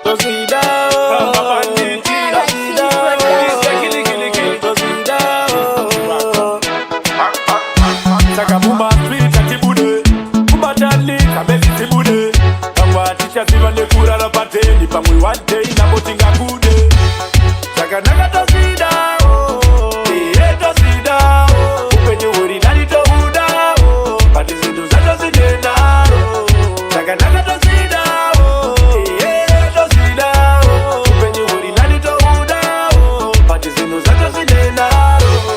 Tosida, Sakamuma street atibude, kubatani kabezi tibude. Kangwa tisha zivane kura la pateni, pamwe one day na botinga kude. Sakanaga tosida, tosida, upenye wuri nani tohuda, pati zindu zato zidena. Sakanaga tosida, tosida, upenye wuri nani tohuda, pati zindu zato zidena.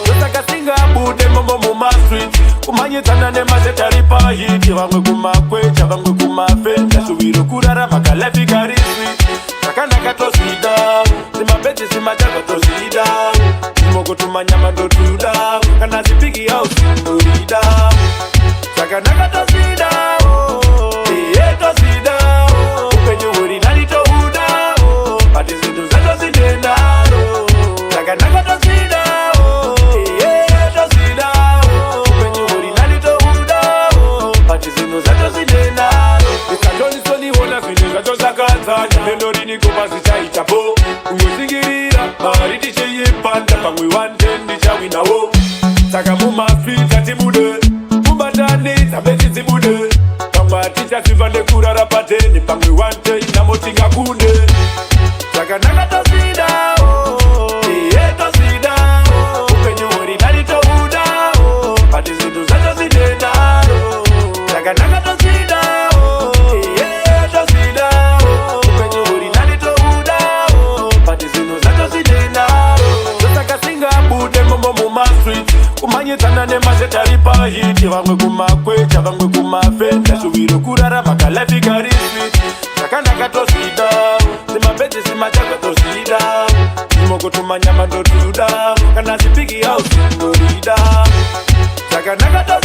Tosaka singa bude mambo muma street, kumanyitana ne mazetari pa hiti. Vangwe kumakwe, chavangwe kumafenda, subiro kurara makalefi kariswi. Sakanaga tosida, zimabeti zimajaga tosida. Zimoko tumanyama ndotuda, kana zipigi au sindorida. Sakanaga tosida, tosida, upenye wuri nani tohuda, pati zindu zato zidena. Sakanaga tosida, tosida, upenye wuri nani tohuda, pati zindu zato zidena. Ikajoni soli wona zinu zato zakata, nyamendori niko basi chaitapo. Uyozingirira, mariti cheye panda, pangwe wantendi chawi na wo. Sakamuma street atibude, kubatani tabeti tibude. Kangwa ticha zivane kurara pateni, pangwe wantendi na motinga kunde. Sakanaga tosida, tosida, upenye wuri nani tohuda, pati zindu zato zidena. Sakanaga tosida, tosida, upenye wuri nani tohuda, pati zindu zato zidena. Tosaka singa bude mambo muma street, kumanyitana ne mazetari pa hiti. Vangwe kumakwe, chavangwe kumafenda, subiro kurara makalefi kariswi. Sakanaga tosida, zimabeti zimajaga tosida. Zimoko tumanyama ndotuda, kana zipigi au sindorida. Sakanaga tosida,